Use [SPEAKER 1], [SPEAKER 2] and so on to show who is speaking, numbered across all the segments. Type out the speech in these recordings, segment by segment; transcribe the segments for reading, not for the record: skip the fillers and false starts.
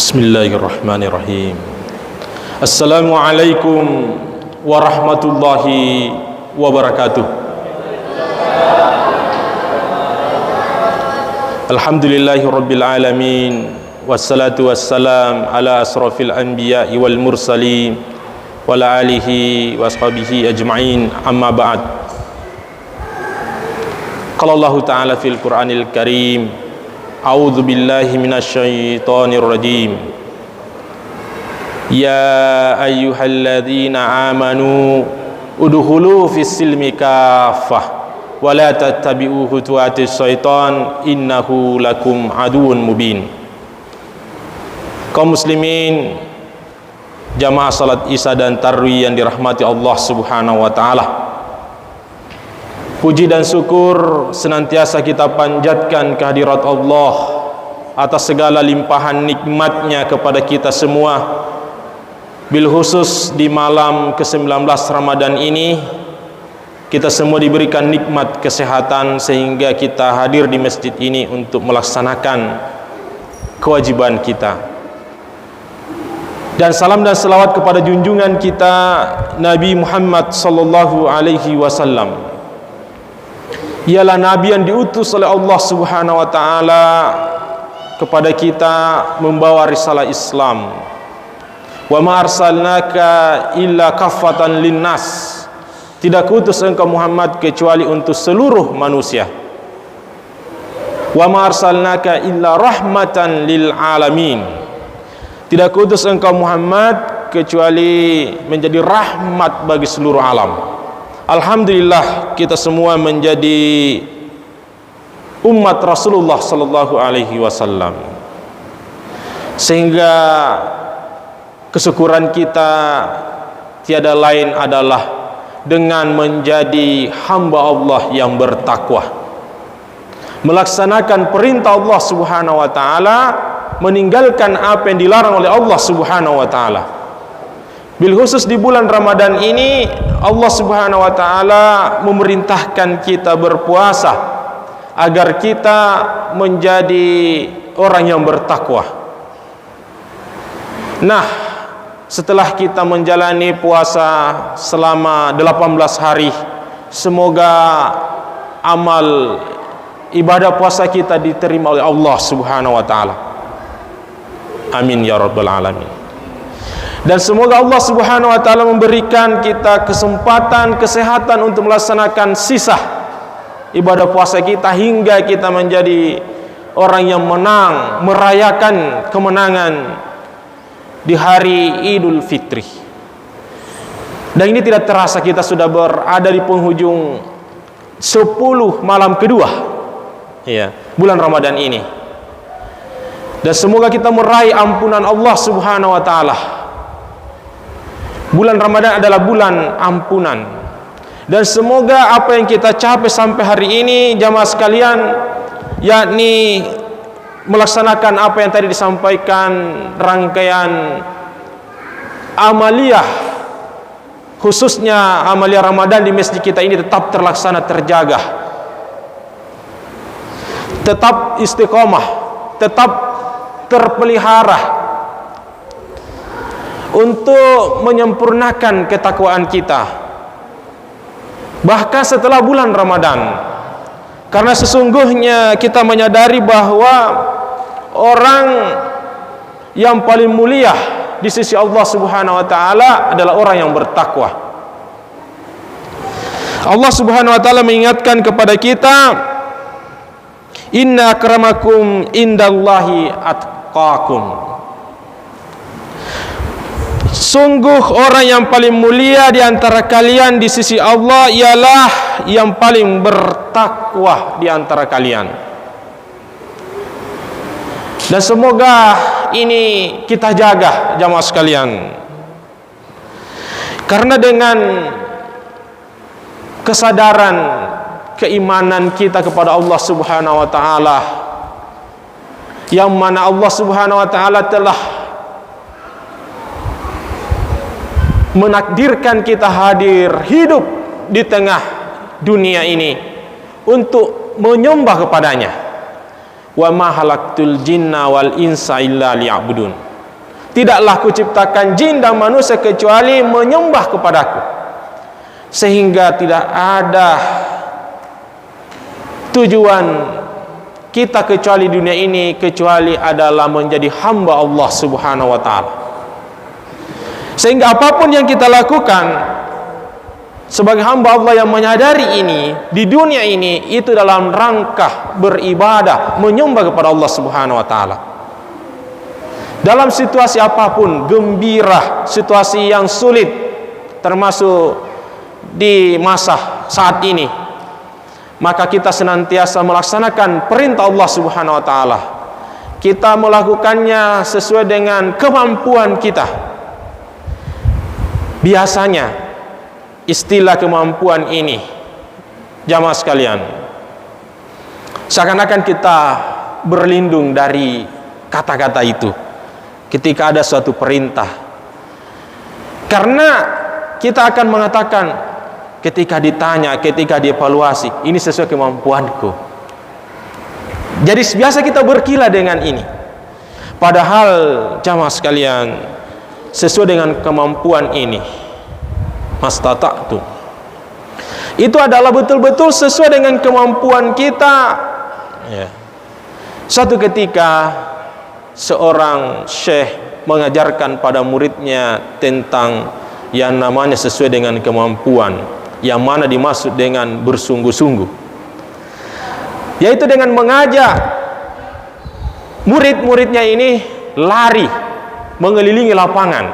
[SPEAKER 1] Bismillahirrahmanirrahim. Assalamualaikum warahmatullahi wabarakatuh. Alhamdulillahirabbil alamin, wassalatu wassalam ala asrafil anbiya'i wal mursalin wa ala alihi washabihi ajma'in, amma ba'd. Qala Allah ta'ala fil Qur'anil Karim, a'udzu billahi minasyaitonir rajim. Ya ayyuhalladzina amanu udkhulu fis silmi kaffah wa la tattabi'u khutuwatis syaitan innahu lakum aduwwun mubin. Kaum muslimin, jamaah salat Isya dan Tarawih yang dirahmati Allah Subhanahu wa taala. Puji dan syukur senantiasa kita panjatkan kehadirat Allah atas segala limpahan nikmatnya kepada kita semua. Bil khusus di malam ke-19 Ramadan ini, kita semua diberikan nikmat kesehatan sehingga kita hadir di masjid ini untuk melaksanakan kewajiban kita. Dan salam dan selawat kepada junjungan kita Nabi Muhammad sallallahu alaihi wasallam. Ialah Nabi yang diutus oleh Allah Subhanahu wa taala kepada kita membawa risalah Islam. Wa ma arsalnaka illa kaffatan linnas. Tidak kuutus engkau Muhammad kecuali untuk seluruh manusia. Wa ma arsalnaka illa rahmatan lil alamin. Tidak kuutus engkau Muhammad kecuali menjadi rahmat bagi seluruh alam. Alhamdulillah, kita semua menjadi umat Rasulullah sallallahu alaihi wasallam, sehingga kesyukuran kita tiada lain adalah dengan menjadi hamba Allah yang bertakwa, melaksanakan perintah Allah Subhanahu wa taala, meninggalkan apa yang dilarang oleh Allah Subhanahu wa taala. Bil khusus di bulan Ramadan ini, Allah Subhanahu wa taala memerintahkan kita berpuasa agar kita menjadi orang yang bertakwa. Nah, setelah kita menjalani puasa selama 18 hari, semoga amal ibadah puasa kita diterima oleh Allah Subhanahu wa taala. Amin ya rabbal alamin. Dan semoga Allah Subhanahu wa taala memberikan kita kesempatan, kesehatan untuk melaksanakan sisa ibadah puasa kita hingga kita menjadi orang yang menang, merayakan kemenangan di hari Idul Fitri. Dan ini tidak terasa kita sudah berada di penghujung 10 malam kedua, ya, bulan Ramadan ini. Dan semoga kita meraih ampunan Allah Subhanahu wa taala. Bulan Ramadan adalah bulan ampunan. Dan semoga apa yang kita capai sampai hari ini, jamaah sekalian, yakni melaksanakan apa yang tadi disampaikan, rangkaian amaliyah, khususnya amaliyah Ramadan di masjid kita ini tetap terlaksana, terjaga, tetap istiqomah, tetap terpelihara untuk menyempurnakan ketakwaan kita bahkan setelah bulan Ramadan. Karena sesungguhnya kita menyadari bahwa orang yang paling mulia di sisi Allah Subhanahu wa taala adalah orang yang bertakwa. Allah Subhanahu wa taala mengingatkan kepada kita, inna akramakum indallahi atqakum. Sungguh orang yang paling mulia di antara kalian di sisi Allah ialah yang paling bertakwa di antara kalian. Dan semoga ini kita jaga, jamaah sekalian. Karena dengan kesadaran keimanan kita kepada Allah Subhanahu wa taala, yang mana Allah Subhanahu wa taala telah menakdirkan kita hadir hidup di tengah dunia ini untuk menyembah kepadanya. Wa ma halaqtul jinna wal insa illa liya'budun. tidaklah kuciptakan jin dan manusia kecuali menyembah kepadaku. Sehingga tidak ada tujuan kita kecuali dunia ini kecuali adalah menjadi hamba Allah Subhanahu wa taala. Sehingga apapun yang kita lakukan sebagai hamba Allah yang menyadari ini di dunia ini, itu dalam rangka beribadah, menyembah kepada Allah Subhanahu wa taala. Dalam situasi apapun, gembira, situasi yang sulit, termasuk di masa saat ini, maka kita senantiasa melaksanakan perintah Allah Subhanahu wa taala. Kita melakukannya sesuai dengan kemampuan kita. Biasanya istilah kemampuan ini, jamaah sekalian, seakan-akan kita berlindung dari kata-kata itu ketika ada suatu perintah, karena kita akan mengatakan ketika ditanya, ketika dievaluasi, ini sesuai kemampuanku. Jadi biasa kita berkilah dengan ini. Padahal jamaah sekalian, sesuai dengan kemampuan ini, mastata'tu, itu adalah betul-betul sesuai dengan kemampuan kita. Ya. Suatu ketika seorang syekh mengajarkan pada muridnya tentang yang namanya sesuai dengan kemampuan, yang mana dimaksud dengan bersungguh-sungguh, yaitu dengan mengajak murid-muridnya ini lari mengelilingi lapangan.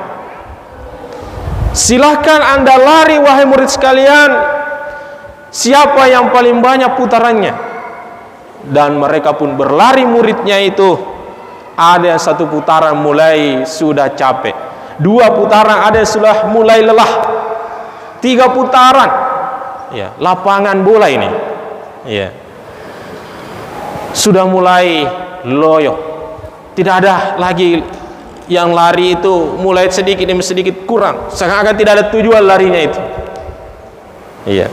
[SPEAKER 1] Silahkan Anda lari wahai murid sekalian, siapa yang paling banyak putarannya. Dan mereka pun berlari, muridnya itu ada yang satu putaran mulai sudah capek, 2 putaran ada yang sudah mulai lelah, 3 putaran, ya, lapangan bola ini, ya, sudah mulai loyo. Tidak ada lagi yang lari itu mulai sedikit demi sedikit kurang, seakan-akan tidak ada tujuan larinya itu. Iya.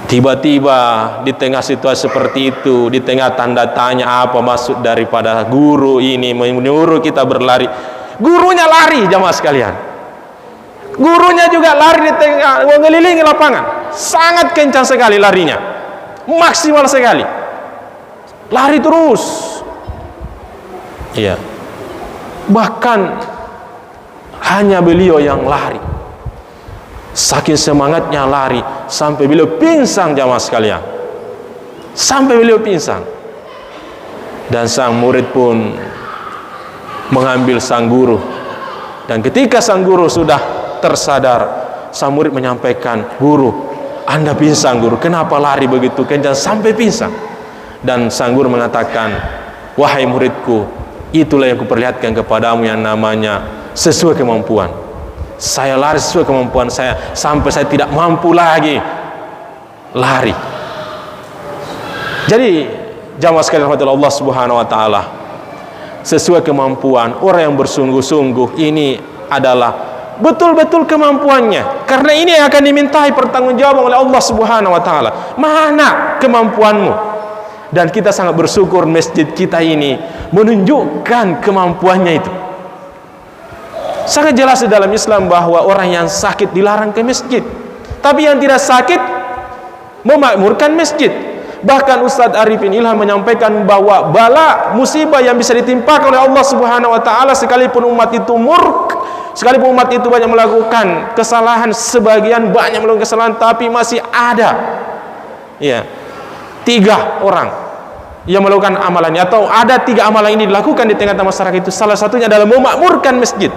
[SPEAKER 1] Tiba-tiba di tengah situasi seperti itu, di tengah tanda tanya apa maksud daripada guru ini menyuruh kita berlari, gurunya lari jamaah sekalian. Gurunya juga lari di tengah mengelilingi lapangan, sangat kencang sekali larinya, maksimal sekali, lari terus. Iya. Bahkan hanya beliau yang lari, saking semangatnya lari sampai beliau pingsan jamaah sekalian, sampai beliau pingsan. Dan sang murid pun mengambil sang guru, dan ketika sang guru sudah tersadar, sang murid menyampaikan, "Guru, Anda pingsan guru, kenapa lari begitu kencang sampai pingsan?" Dan sang guru mengatakan, "Wahai muridku, itulah yang kuperlihatkan kepadamu yang namanya sesuai kemampuan. Saya lari sesuai kemampuan saya sampai saya tidak mampu lagi lari." Jadi jamaah sekalian rahmatullah Allah Subhanahu wa taala, sesuai kemampuan orang yang bersungguh-sungguh ini adalah betul-betul kemampuannya, karena ini yang akan dimintai pertanggungjawaban oleh Allah Subhanahu wa taala. Mana kemampuanmu? Dan kita sangat bersyukur masjid kita ini menunjukkan kemampuannya itu. Sangat jelas di dalam Islam bahwa orang yang sakit dilarang ke masjid, tapi yang tidak sakit memakmurkan masjid. Bahkan Ustadz Arifin Ilham menyampaikan bahwa bala musibah yang bisa ditimpakan oleh Allah Subhanahu wa taala, sekalipun umat itu sekalipun umat itu banyak melakukan kesalahan, sebagian banyak melakukan kesalahan, tapi masih ada, ya, 3 orang yang melakukan amalannya, atau ada 3 amalan ini dilakukan di tengah-tengah masyarakat itu, salah satunya adalah memakmurkan masjid,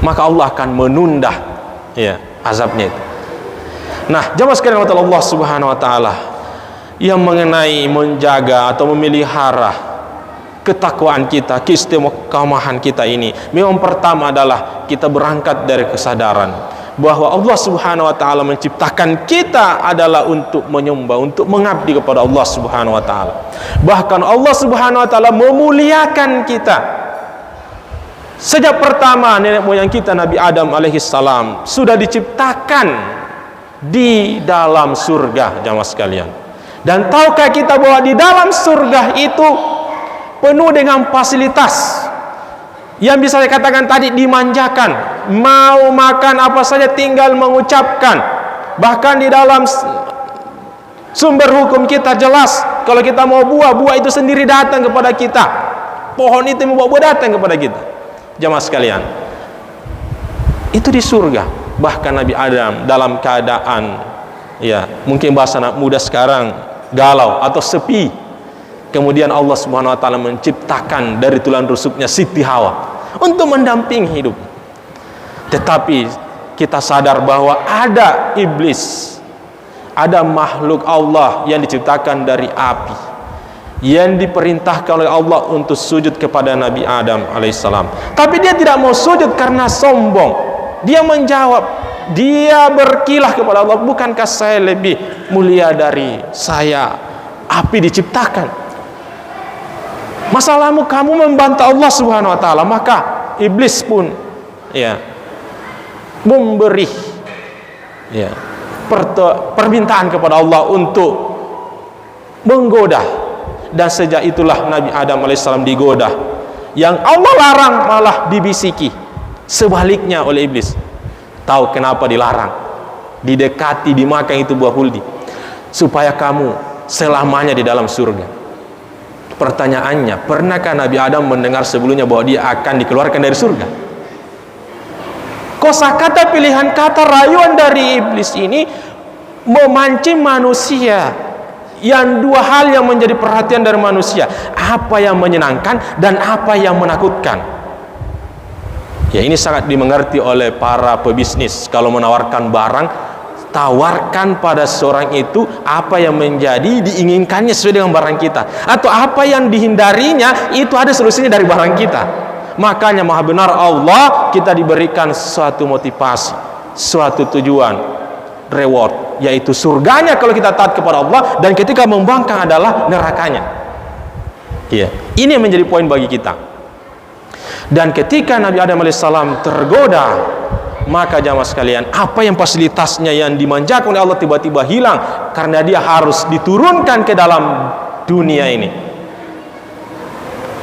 [SPEAKER 1] maka Allah akan menunda, ya, azabnya itu. Nah, jamaah sekalian Allah Subhanahu wa taala, yang mengenai menjaga atau memelihara ketakwaan kita, keistiqomahan kita ini, memang pertama adalah kita berangkat dari kesadaran bahwa Allah Subhanahu wa taala menciptakan kita adalah untuk menyembah, untuk mengabdi kepada Allah Subhanahu wa taala. Bahkan Allah Subhanahu wa taala memuliakan kita. Sejak pertama nenek moyang kita Nabi Adam alaihissalam sudah diciptakan di dalam surga jamaah sekalian. Dan tahukah kita bahwa di dalam surga itu penuh dengan fasilitas, yang bisa saya katakan tadi dimanjakan, mau makan apa saja tinggal mengucapkan. Bahkan di dalam sumber hukum kita jelas, kalau kita mau buah itu sendiri datang kepada kita. Pohon itu membawa buah datang kepada kita. Jamaah sekalian, itu di surga. Bahkan Nabi Adam dalam keadaan, ya mungkin bahasa anak muda sekarang, galau atau sepi, kemudian Allah Subhanahu wa taala menciptakan dari tulang rusuknya Siti Hawa untuk mendampingi hidup. Tetapi kita sadar bahwa ada iblis, ada makhluk Allah yang diciptakan dari api, yang diperintahkan oleh Allah untuk sujud kepada Nabi Adam alaihissalam. Tapi dia tidak mau sujud karena sombong. Dia menjawab, dia berkilah kepada Allah, bukankah saya lebih mulia dari saya? Api diciptakan. Masalahmu kamu membantah Allah Subhanahu wa taala. Maka iblis pun ya memberi ya permintaan kepada Allah untuk menggoda, dan sejak itulah Nabi Adam alaihissalam digoda. Yang Allah larang malah dibisiki. Sebaliknya oleh iblis. Tahu kenapa dilarang? Didekati, dimakan itu buah huldi, supaya kamu selamanya di dalam surga. Pertanyaannya, pernahkah Nabi Adam mendengar sebelumnya bahwa dia akan dikeluarkan dari surga? Kosakata, pilihan kata, rayuan dari iblis ini memancing manusia. Yang dua hal yang menjadi perhatian dari manusia, apa yang menyenangkan dan apa yang menakutkan. Ya, ini sangat dimengerti oleh para pebisnis. Kalau menawarkan barang, tawarkan pada seorang itu apa yang menjadi diinginkannya sesuai dengan barang kita, atau apa yang dihindarinya itu ada solusinya dari barang kita. Makanya maha benar Allah, kita diberikan suatu motivasi, suatu tujuan, reward, yaitu surganya kalau kita taat kepada Allah, dan ketika membangkang adalah nerakanya. Ya, ini yang menjadi poin bagi kita. Dan ketika Nabi Adam alaihissalam tergoda, maka jamaah sekalian, apa yang fasilitasnya yang dimanjakan oleh Allah tiba-tiba hilang, karena dia harus diturunkan ke dalam dunia ini.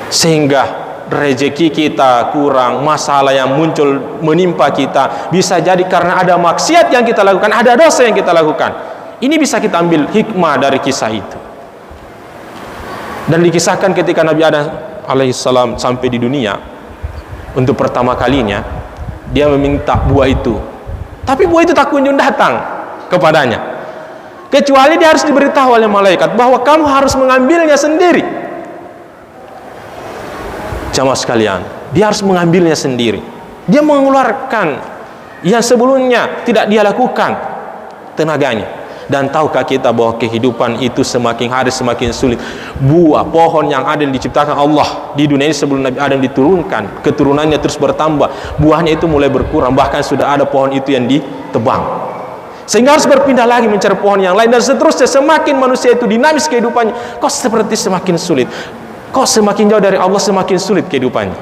[SPEAKER 1] Sehingga rezeki kita kurang, masalah yang muncul menimpa kita bisa jadi karena ada maksiat yang kita lakukan, ada dosa yang kita lakukan. Ini bisa kita ambil hikmah dari kisah itu. Dan dikisahkan ketika Nabi Adam alaihissalam sampai di dunia, untuk pertama kalinya dia meminta buah itu, tapi buah itu tak kunjung datang kepadanya, kecuali dia harus diberitahu oleh malaikat bahwa kamu harus mengambilnya sendiri. Jamaah sekalian, dia harus mengambilnya sendiri. Dia mengeluarkan yang sebelumnya tidak dia lakukan tenaganya. Dan tahukah kita bahwa kehidupan itu semakin hari semakin sulit? Buah pohon yang ada diciptakan Allah di dunia ini sebelum Nabi Adam diturunkan, keturunannya terus bertambah, buahnya itu mulai berkurang, bahkan sudah ada pohon itu yang ditebang, sehingga harus berpindah lagi mencari pohon yang lain, dan seterusnya. Semakin manusia itu dinamis kehidupannya, kok seperti semakin sulit, kok semakin jauh dari Allah semakin sulit kehidupannya,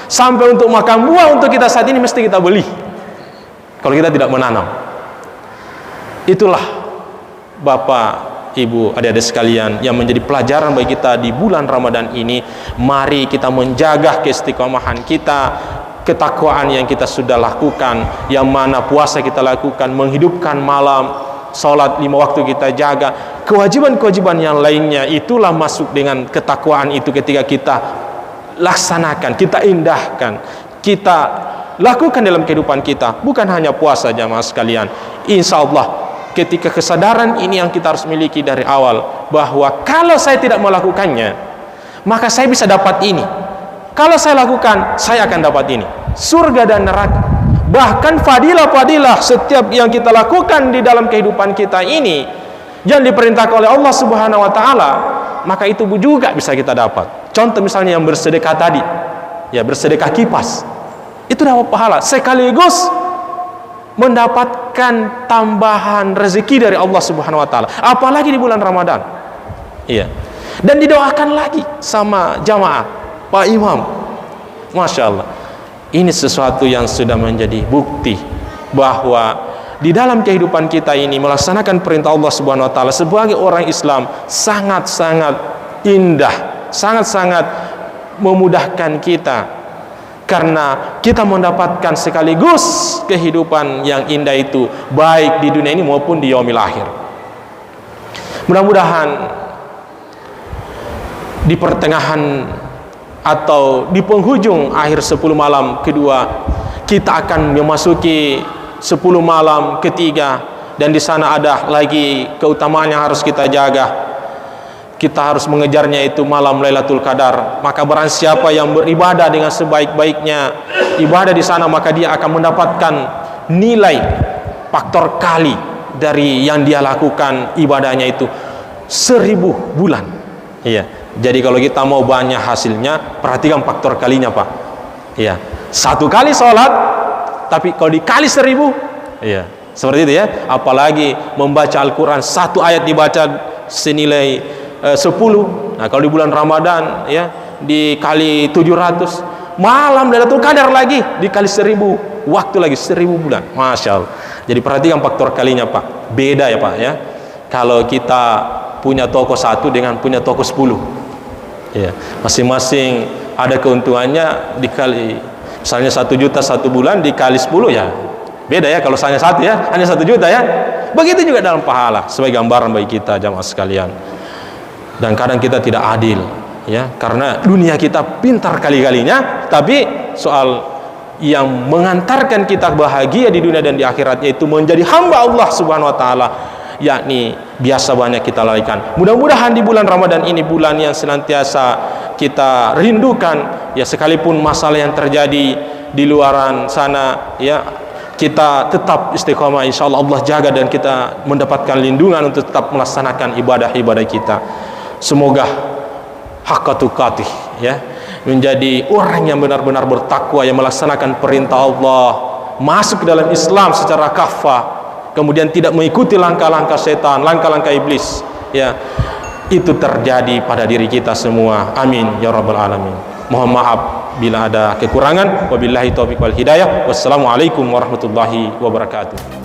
[SPEAKER 1] sampai untuk makan buah untuk kita saat ini mesti kita beli kalau kita tidak menanam. Itulah Bapak, Ibu, adik-adik sekalian, yang menjadi pelajaran bagi kita di bulan Ramadan ini. Mari kita menjaga keistiqomahan kita, ketakwaan yang kita sudah lakukan, yang mana puasa kita lakukan, menghidupkan malam, salat 5 waktu kita jaga, kewajiban-kewajiban yang lainnya. Itulah masuk dengan ketakwaan itu ketika kita laksanakan, kita indahkan, kita lakukan dalam kehidupan kita. Bukan hanya puasa, jamaah sekalian. Insya Allah ketika kesadaran ini yang kita harus miliki dari awal, bahwa kalau saya tidak melakukannya, maka saya bisa dapat ini. Kalau saya lakukan, saya akan dapat ini, surga dan neraka. Bahkan fadilah-fadilah setiap yang kita lakukan di dalam kehidupan kita ini, yang diperintahkan oleh Allah Subhanahu wa taala, maka itu juga bisa kita dapat. Contoh misalnya yang bersedekah tadi, ya bersedekah kipas, itu dapat pahala sekaligus mendapatkan tambahan rezeki dari Allah Subhanahu wa taala, apalagi di bulan Ramadan. Iya. Dan didoakan lagi sama jamaah, Pak Imam. Masya Allah. Ini sesuatu yang sudah menjadi bukti bahwa di dalam kehidupan kita ini melaksanakan perintah Allah Subhanahu wa taala sebagai orang Islam sangat-sangat indah, sangat-sangat memudahkan kita karena kita mendapatkan sekaligus kehidupan yang indah itu, baik di dunia ini maupun di yaumil akhir. Mudah-mudahan di pertengahan atau di penghujung akhir 10 malam kedua, kita akan memasuki 10 malam ketiga, dan di sana ada lagi keutamaan yang harus kita jaga. Kita harus mengejarnya, itu malam Lailatul Qadar. Maka barang siapa yang beribadah dengan sebaik-baiknya ibadah di sana, maka dia akan mendapatkan nilai faktor kali dari yang dia lakukan ibadahnya itu 1000 bulan. Iya. Jadi kalau kita mau banyak hasilnya, perhatikan faktor kalinya, Pak. Iya. 1 kali sholat, tapi kalau dikali 1000, iya. Seperti itu ya. Apalagi membaca Al-Quran, 1 ayat dibaca senilai 10. Nah, kalau di bulan Ramadan ya dikali 700, malam Lailatul Qadar lagi dikali 1000, waktu lagi 1000 bulan. Masya Allah. Jadi perhatikan faktor kalinya, Pak. Beda ya, Pak ya. Kalau kita punya toko 1 dengan punya toko 10, ya, masing-masing ada keuntungannya. Dikali misalnya 1 juta 1 bulan dikali 10, ya beda ya. Kalau hanya 1 ya, hanya 1 juta ya. Begitu juga dalam pahala, sebagai gambaran bagi kita jamaah sekalian. Dan kadang kita tidak adil ya, karena dunia kita pintar kali-kalinya, tapi soal yang mengantarkan kita bahagia di dunia dan di akhirat, yaitu menjadi hamba Allah Subhanahu wa taala, yakni biasa banyak kita lalaikan. Mudah-mudahan di bulan Ramadan ini, bulan yang senantiasa kita rindukan ya, sekalipun masalah yang terjadi di luaran sana ya, kita tetap istiqomah, insyaallah Allah jaga dan kita mendapatkan lindungan untuk tetap melaksanakan ibadah-ibadah kita. Semoga haqqa tuqatih ya, menjadi orang yang benar-benar bertakwa, yang melaksanakan perintah Allah, masuk ke dalam Islam secara kafah, kemudian tidak mengikuti langkah-langkah setan, langkah-langkah iblis ya. Itu terjadi pada diri kita semua. Amin ya rabbal alamin. Mohon maaf bila ada kekurangan. Wabillahi taufiq wal hidayah. Wassalamualaikum warahmatullahi wabarakatuh.